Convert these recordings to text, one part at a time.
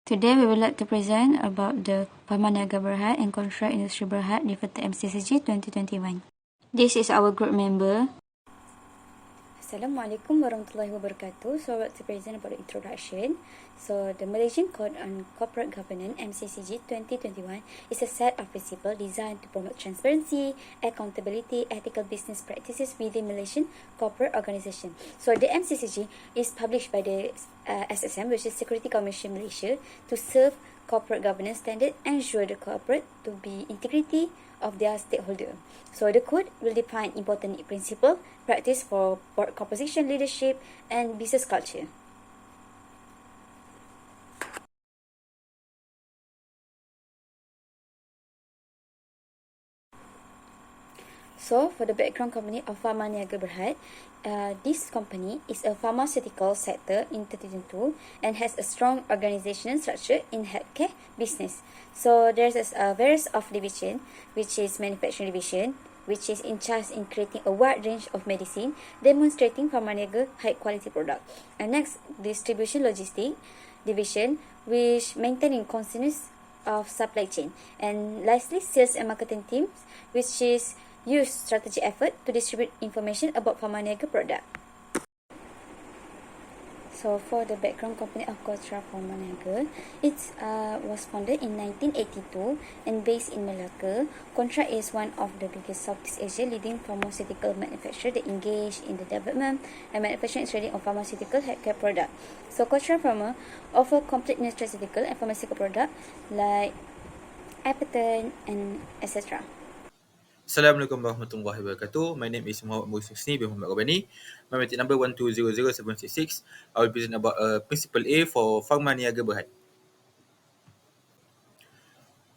Today we would like to present about the Pharmaniaga Berhad and Kotra Industri Berhad referred to MCCG 2021. This is our group member. Assalamualaikum warahmatullahi wabarakatuh. So I would like to present about the introduction. So the Malaysian Code on Corporate Governance MCCG 2021 is a set of principles designed to promote transparency, accountability, ethical business practices within Malaysian corporate organisation. So the MCCG is published by the SSM, which is Security Commission Malaysia, to serve corporate governance standard and ensure the corporate to be integrity of their stakeholder. So the code will define important principle, practice for board composition, leadership, and business culture. So, for the background company of Pharmaniaga Berhad, this company is a pharmaceutical sector in 2022 and has a strong organizational structure in healthcare business. So, there's a various of division, which is manufacturing division, which is in charge in creating a wide range of medicine, demonstrating Pharmaniaga high quality product. And next, distribution logistic division, which maintaining continuous of supply chain. And lastly, sales and marketing teams, which is use strategy effort to distribute information about Pharmaniaga product. So for the background company of Kotra Pharmaniaga, it was founded in 1982 and based in Malacca. Kotra is one of the biggest Southeast Asia leading pharmaceutical manufacturer that engage in the development and manufacturing and trading of pharmaceutical healthcare product. So Kotra Pharma offer complete nutraceutical and pharmaceutical product like Apatin and etc. Assalamualaikum warahmatullahi wabarakatuh. My name is Muhammad Musni bin Muhammad Rabani. My metric number 1200766. I will present about Principle A for Pharmaniaga Berhad.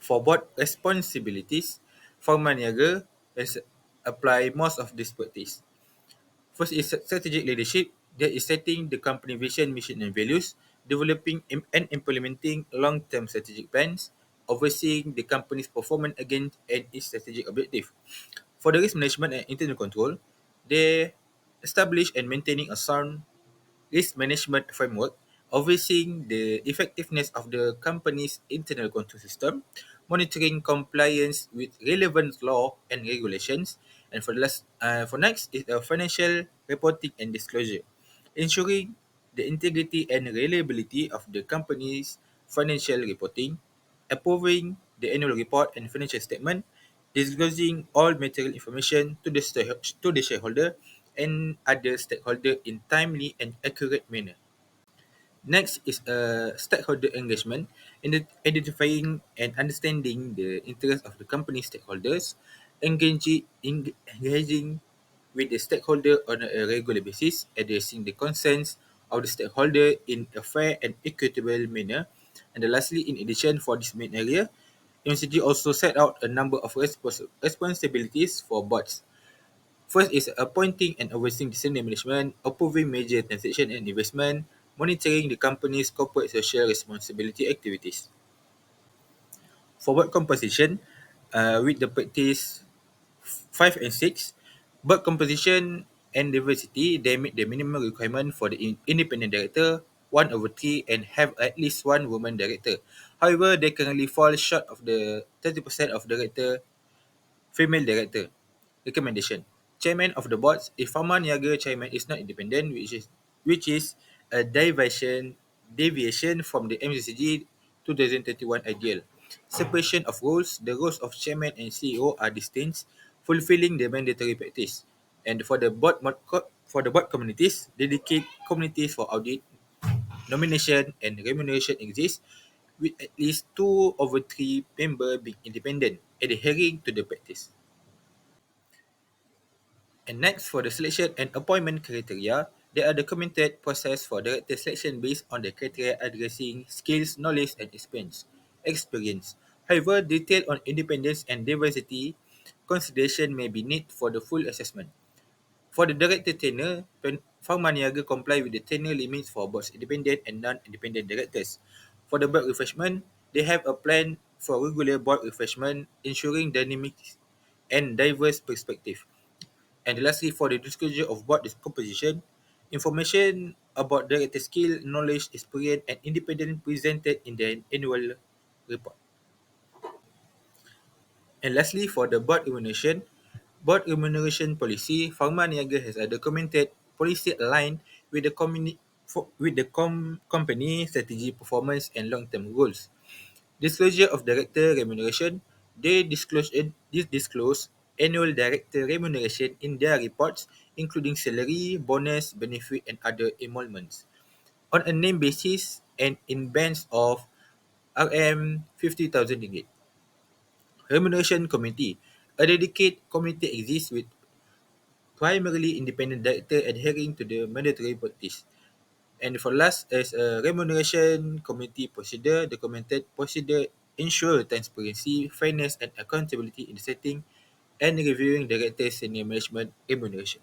For board responsibilities, Pharmaniaga has apply most of these practice. First is strategic leadership. That is setting the company vision, mission and values, developing and implementing long-term strategic plans, overseeing the company's performance against and its strategic objective. For the risk management and internal control, they establish and maintaining a sound risk management framework, overseeing the effectiveness of the company's internal control system, monitoring compliance with relevant law and regulations, and for next is financial reporting and disclosure, ensuring the integrity and reliability of the company's financial reporting, approving the annual report and financial statement, disclosing all material information to the shareholder and other stakeholder in timely and accurate manner. Next is stakeholder engagement, identifying and understanding the interests of the company stakeholders, engaging with the stakeholder on a regular basis, addressing the concerns of the stakeholder in a fair and equitable manner. And lastly, in addition for this main area, MCG also set out a number of responsibilities for boards. First is appointing and overseeing senior management, approving major transaction and investment, monitoring the company's corporate social responsibility activities. For board composition, with the practice 5 and 6, board composition and diversity, they meet the minimum requirement for the independent director, 1/3, and have at least one woman director. However, they currently fall short of the 30% of director female director. Recommendation. Chairman of the boards, if Pharmaniaga chairman is not independent, which is a deviation from the MCCG 2031 ideal. Separation of roles. The roles of chairman and CEO are distinct, fulfilling the mandatory practice. And for the board communities, dedicate communities for audit, nomination and remuneration exist, with at least 2/3 members being independent, adhering to the practice. And next, for the selection and appointment criteria, there are documented process for director selection based on the criteria addressing skills, knowledge, and experience. However, detail on independence and diversity consideration may be needed for the full assessment. For the director tenure, Pharmaniaga comply with the tenure limits for both independent and non-independent directors. For the board refreshment, they have a plan for regular board refreshment, ensuring dynamic and diverse perspective. And lastly, for the disclosure of board composition, information about director skill, knowledge, experience, and independence presented in the annual report. And lastly, for the board remuneration policy, Pharmaniaga has a documented policy aligned with the company strategy, performance, and long-term goals. Disclosure of director remuneration. They disclose annual director remuneration in their reports, including salary, bonus, benefit, and other emoluments, on a name basis and in bands of RM 50,000 ringgit. Remuneration Committee. A dedicated committee exists with primarily independent director adhering to the mandatory practice. And for last, as a remuneration committee procedure, the documented procedure ensure transparency, fairness, and accountability in the setting and reviewing director senior management remuneration.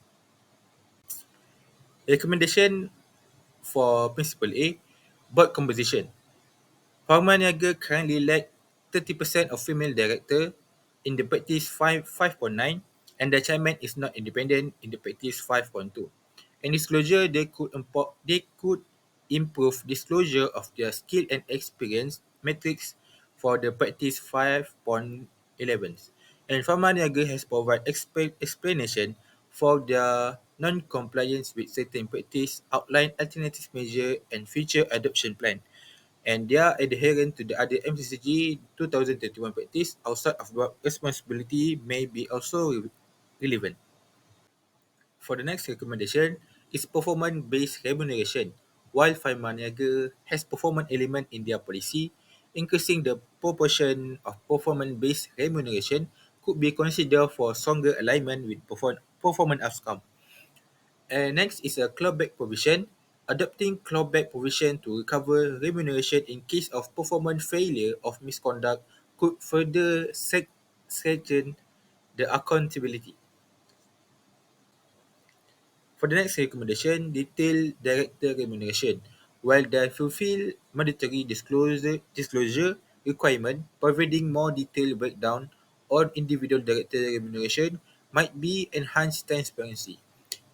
Recommendation for Principle A, board composition. Pharmaniaga currently lack 30% of female director in the practice 5.9, and the chairman is not independent in the practice 5.2. In disclosure, they could improve disclosure of their skill and experience metrics for the practice 5.11. And Pharmaniaga has provided explanation for their non-compliance with certain practice, outline alternative measure and future adoption plan, and they are adherent to the other MCCG 2021 practice outside of work responsibility may be also relevant. For the next recommendation is performance-based remuneration. While Pharmaniaga has performance element in their policy, increasing the proportion of performance-based remuneration could be considered for stronger alignment with performance outcome. And next is a clawback provision. Adopting clawback provision to recover remuneration in case of performance failure of misconduct could further strengthen the accountability. For the next recommendation, detailed director remuneration. While they fulfill mandatory disclosure requirement, providing more detailed breakdown on individual director remuneration might be enhanced transparency.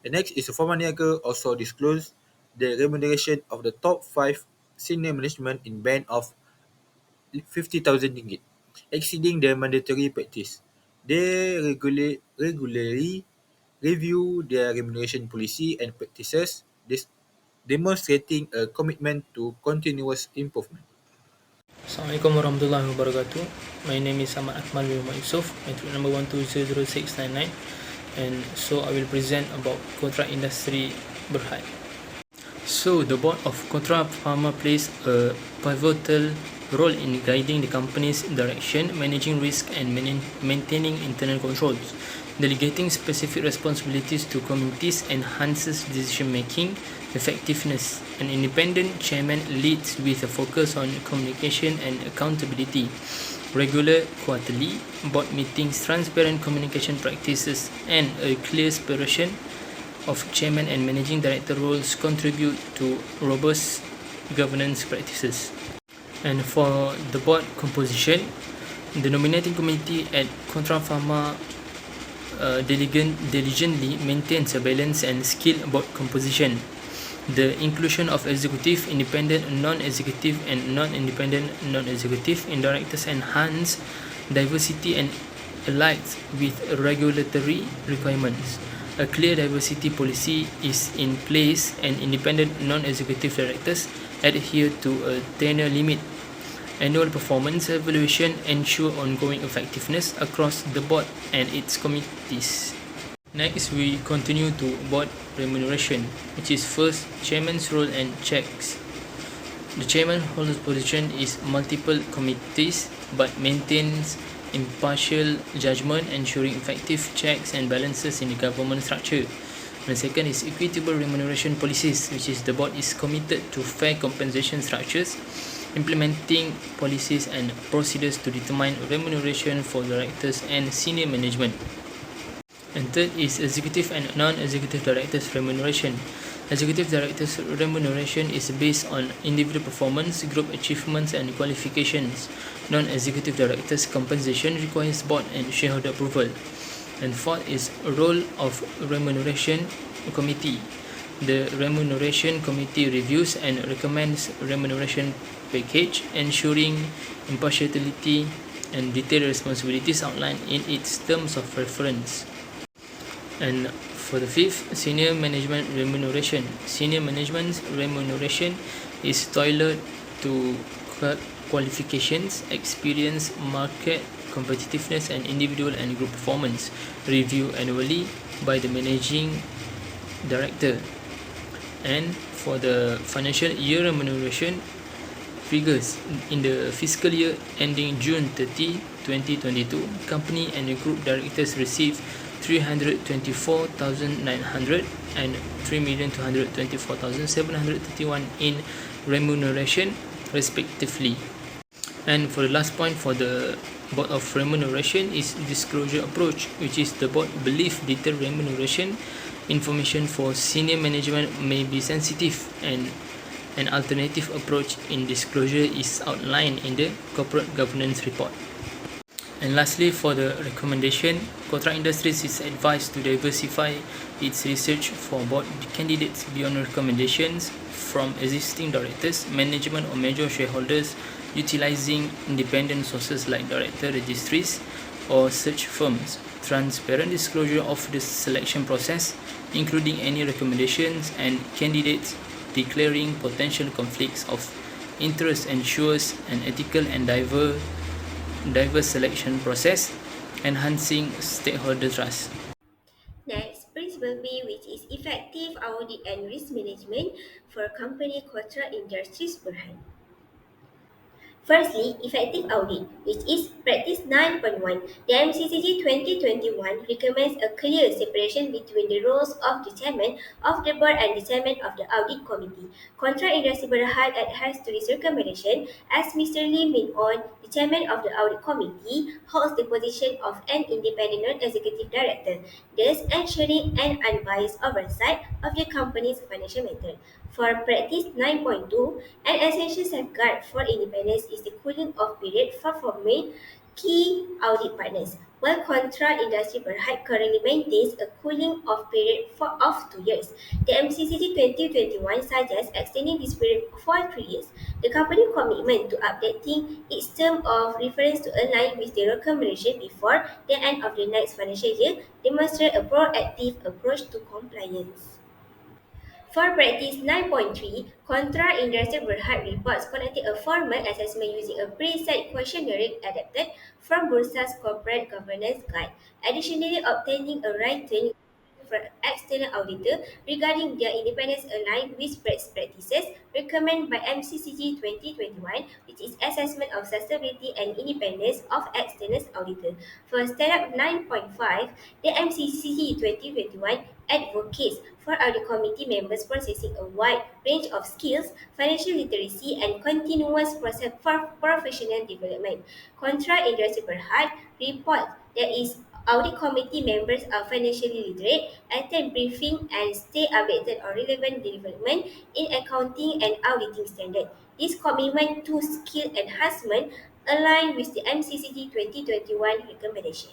The next is Pharmaniaga also disclosed the remuneration of the top 5 senior management in band of 50,000 ringgit, exceeding the mandatory practice. They regularly review their remuneration policy and practices, demonstrating a commitment to continuous improvement. Assalamualaikum warahmatullahi wabarakatuh. My name is Ahmad Akmal bin Muhammad Yusof, entry number 1200699, and so I will present about Kotra Industri Berhad. So the board of Kotra Pharma plays a pivotal role in guiding the company's direction, managing risk, and maintaining internal controls. Delegating specific responsibilities to committees enhances decision making effectiveness. An independent chairman leads with a focus on communication and accountability. Regular quarterly board meetings, transparent communication practices, and a clear separation of chairman and managing director roles contribute to robust governance practices. And for the board composition, the nominating committee at Kotra Pharma diligently maintains a balanced and skilled board composition. The inclusion of executive, independent, non-executive, and non-independent, non-executive in directors enhance diversity and aligns with regulatory requirements. A clear diversity policy is in place, and independent non-executive directors adhere to a tenure limit. Annual performance evaluation ensure ongoing effectiveness across the board and its committees. Next, we continue to board remuneration, which is first chairman's role and checks. The chairman holds position is multiple committees but maintains impartial judgment, ensuring effective checks and balances in the government structure. And the second is equitable remuneration policies, which is the board is committed to fair compensation structures, implementing policies and procedures to determine remuneration for directors and senior management. And third is executive and non-executive directors remuneration. Executive directors remuneration is based on individual performance, group achievements, and qualifications. Non-executive directors compensation requires board and shareholder approval. And fourth is role of remuneration committee. The Remuneration Committee reviews and recommends remuneration package, ensuring impartiality and detailed responsibilities outlined in its terms of reference. And for the fifth, senior management remuneration. Senior management's remuneration is tailored to qualifications, experience, market competitiveness, and individual and group performance, reviewed annually by the managing director. And for the financial year remuneration figures, in the fiscal year ending June 30, 2022, company and the group directors received 324,900 and 3,224,731 in remuneration respectively. And for the last point for the Board of Remuneration is disclosure approach, which is the board believe detailed remuneration information for senior management may be sensitive, and an alternative approach in disclosure is outlined in the corporate governance report. And lastly, for the recommendation, Kotra Industries is advised to diversify its research for board candidates beyond recommendations from existing directors, management or major shareholders, utilizing independent sources like director registries or search firms. Transparent disclosure of the selection process, including any recommendations and candidates, declaring potential conflicts of interest, ensures an ethical and diverse selection process, enhancing stakeholder trust. Next, Principle B, which is effective audit and risk management for company Kotra Industries Berhad. Firstly, effective audit, which is practice 9.1. The MCCG 2021 recommends a clear separation between the roles of the chairman of the board and the chairman of the audit committee. Contra Industry Berhad adheres to this recommendation as Mr. Lee Min On, the chairman of the audit committee, holds the position of an independent non-executive director, thus ensuring an unbiased oversight of the company's financial matter. For practice 9.2, an essential safeguard for independence is the cooling off period for forming key audit partners. While Contra Industry Berhad currently maintains a cooling off period of 2 years, the MCCG 2021 suggests extending this period for 3 years. The company commitment to updating its term of reference to align with the recommendation before the end of the next financial year demonstrates a proactive approach to compliance. For practice 9.3, Contra Industry Berhad reports conducted a formal assessment using a preset questionnaire adapted from Bursa's Corporate Governance Guide, additionally obtaining a written from external auditor regarding their independence aligned with best practices recommended by MCCG 2021, which is assessment of sustainability and independence of external auditor. For Stand-up 9.5, the MCCG 2021 advocates for audit committee members possessing a wide range of skills, financial literacy, and continuous process for professional development. Contra Industry Berhad report there is audit committee members are financially literate, attend briefing, and stay updated on relevant development in accounting and auditing standard. This commitment to skill enhancement align with the MCCG 2021 recommendation.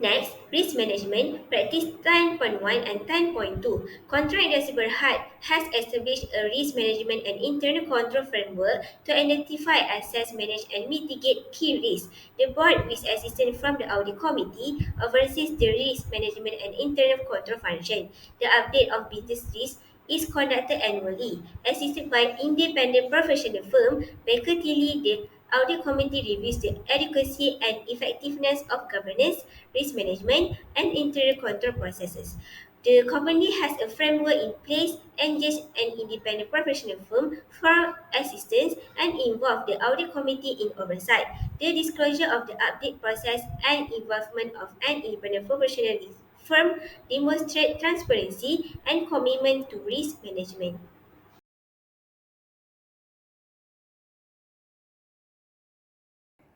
Next, risk management, practice 10.1 and 10.2. Contra Industry Berhad has established a risk management and internal control framework to identify, assess, manage, and mitigate key risks. The board, with assistance from the audit committee, oversees the risk management and internal control function. The update of business risk is conducted annually, assisted by independent professional firm, Baker Tilly. The audit committee reviews the adequacy and effectiveness of governance, risk management, and internal control processes. The company has a framework in place, engaged an independent professional firm for assistance, and involve the audit committee in oversight. The disclosure of the update process and involvement of an independent professional firm demonstrate transparency and commitment to risk management.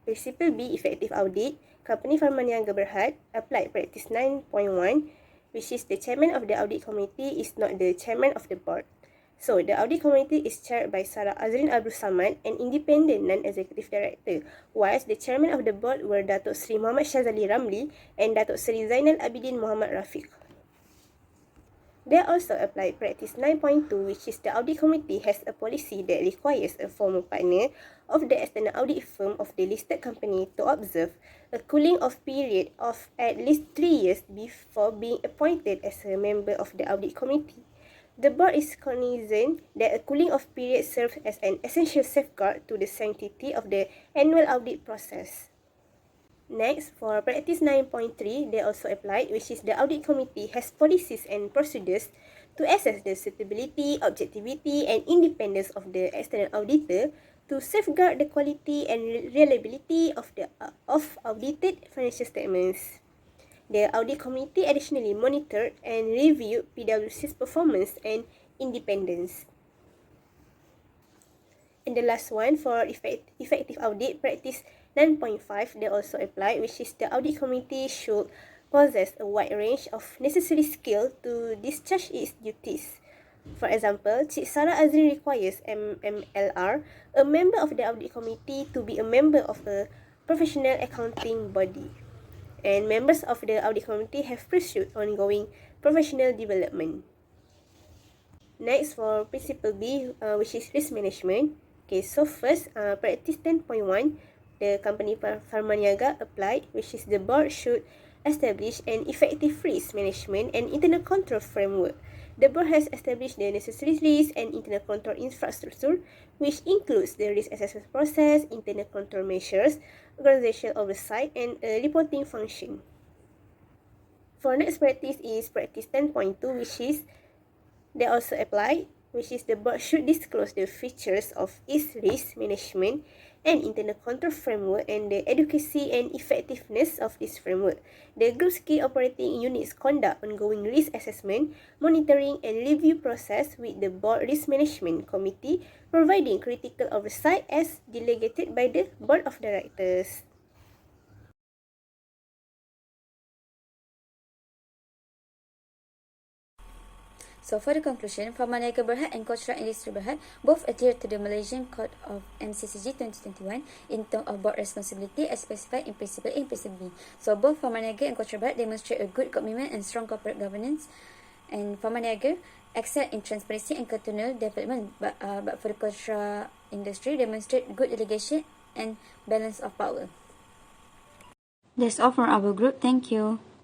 Principle B, effective audit, company Pharmaniaga Berhad applied practice 9.1, which is the chairman of the audit committee is not the chairman of the board. So, the audit committee is chaired by Sarah Azrin Abdul Samad, an independent non-executive director, whilst the chairman of the board were Datuk Sri Muhammad Shazali Ramli and Datuk Sri Zainal Abidin Muhammad Rafiq. They also apply Practice 9.2, which is the Audit Committee has a policy that requires a former partner of the external audit firm of the listed company to observe a cooling off period of at least 3 years before being appointed as a member of the Audit Committee. The board is cognizant that a cooling off period serves as an essential safeguard to the sanctity of the annual audit process. Next, for Practice 9.3, they also apply, which is the Audit Committee has policies and procedures to assess the suitability, objectivity, and independence of the external auditor to safeguard the quality and reliability of the audited financial statements. The Audit Committee additionally monitored and reviewed PwC's performance and independence. And the last one, for effective audit, Practice 9.5, they also apply, which is the Audit Committee should possess a wide range of necessary skill to discharge its duties. For example, Cik Sarah Azrin requires MMLR, a member of the Audit Committee, to be a member of a professional accounting body. And members of the Audit Committee have pursued ongoing professional development. Next, for Principle B, which is risk management. Okay, so first, Practice 10.1, the company Pharmaniaga applied, which is the board should establish an effective risk management and internal control framework. The board has established the necessary risk and internal control infrastructure, which includes the risk assessment process, internal control measures, organizational oversight, and a reporting function. For next practice is Practice 10.2, which is they also apply, which is the board should disclose the features of its risk management and internal control framework and the adequacy and effectiveness of this framework. The group's key operating units conduct ongoing risk assessment, monitoring, and review process with the board risk management committee, providing critical oversight as delegated by the board of directors. So for the conclusion, Pharmaniaga Berhad and Kotra Industri Berhad both adhere to the Malaysian Code of MCCG 2021 in terms of board responsibility as specified in Principle A and Principle B. So both Pharmaniaga and Kotra Berhad demonstrate a good commitment and strong corporate governance, and Pharmaniaga excel in transparency and continual development, but for the Kotra Industry demonstrate good delegation and balance of power. That's all from our group. Thank you.